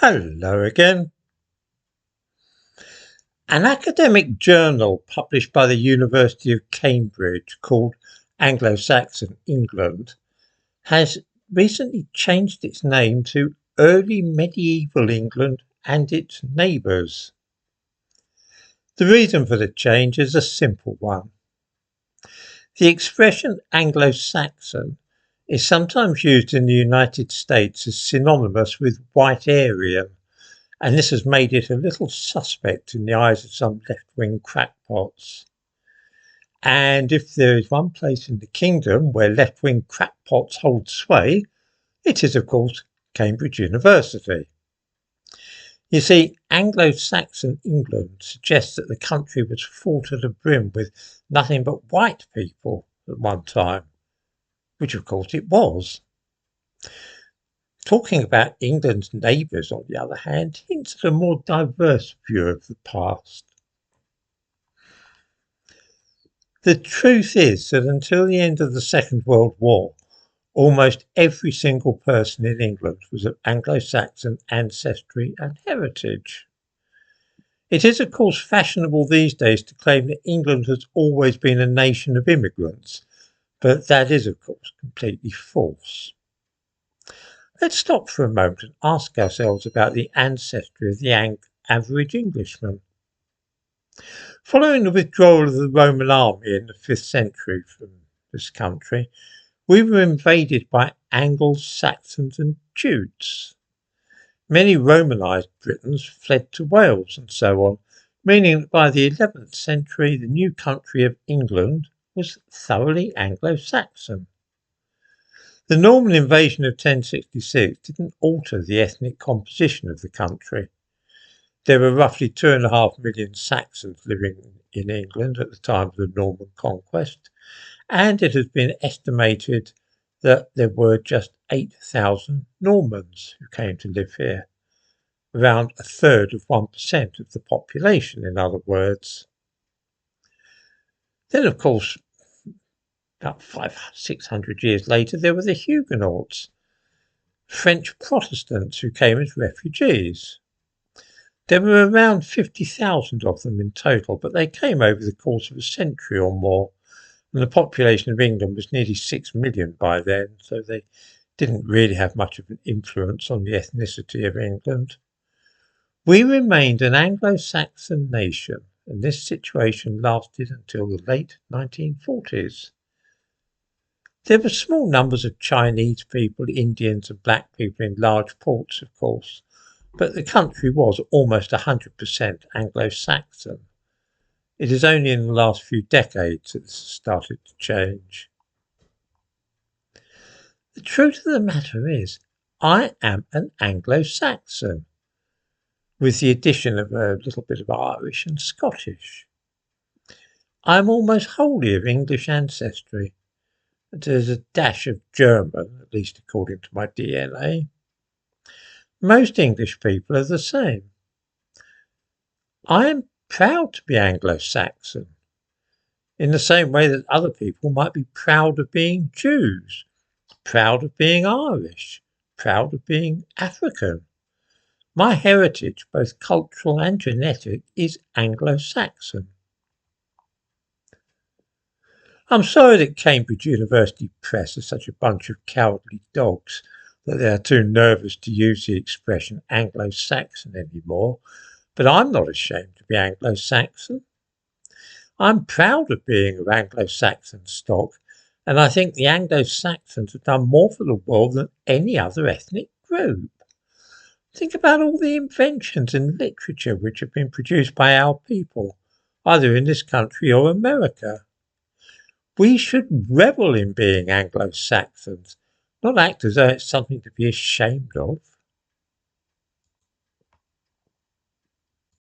Hello again. An academic journal published by the University of Cambridge called Anglo-Saxon England has recently changed its name to Early Medieval England and its Neighbours. The reason for the change is a simple one. The expression Anglo-Saxon is sometimes used in the United States as synonymous with white Aryan, and this has made it a little suspect in the eyes of some left-wing crackpots. And if there is one place in the kingdom where left-wing crackpots hold sway, it is, of course, Cambridge University. You see, Anglo-Saxon England suggests that the country was full to the brim with nothing but white people at one time, which of course it was. Talking about England's neighbours, on the other hand, hints at a more diverse view of the past. The truth is that until the end of the Second World War, almost every single person in England was of Anglo-Saxon ancestry and heritage. It is, of course, fashionable these days to claim that England has always been a nation of immigrants, but that is, of course, completely false. Let's stop for a moment and ask ourselves about the ancestry of the average Englishman. Following the withdrawal of the Roman army in the 5th century from this country, we were invaded by Anglo-Saxons and Jutes. Many Romanised Britons fled to Wales and so on, meaning that by the 11th century the new country of England was thoroughly Anglo-Saxon. The Norman invasion of 1066 didn't alter the ethnic composition of the country. There were roughly 2.5 million Saxons living in England at the time of the Norman conquest, and it has been estimated that there were just 8,000 Normans who came to live here, around a third of 1% of the population, in other words. Then, of course, about 500-600 years later, there were the Huguenots, French Protestants who came as refugees. There were around 50,000 of them in total, but they came over the course of a century or more, and the population of England was nearly 6 million by then, so they didn't really have much of an influence on the ethnicity of England. We remained an Anglo-Saxon nation, and this situation lasted until the late 1940s. There were small numbers of Chinese people, Indians and black people in large ports, of course, but the country was almost 100% Anglo-Saxon. It is only in the last few decades that this has started to change. The truth of the matter is, I am an Anglo-Saxon, with the addition of a little bit of Irish and Scottish. I am almost wholly of English ancestry. There's a dash of German, at least according to my DNA. Most English people are the same. I am proud to be Anglo-Saxon, in the same way that other people might be proud of being Jews, proud of being Irish, proud of being African. My heritage, both cultural and genetic, is Anglo-Saxon. I'm sorry that Cambridge University Press are such a bunch of cowardly dogs that they are too nervous to use the expression Anglo-Saxon anymore, but I'm not ashamed to be Anglo-Saxon. I'm proud of being of Anglo-Saxon stock, and I think the Anglo-Saxons have done more for the world than any other ethnic group. Think about all the inventions in literature which have been produced by our people, either in this country or America. We should revel in being Anglo-Saxons, not act as though it's something to be ashamed of.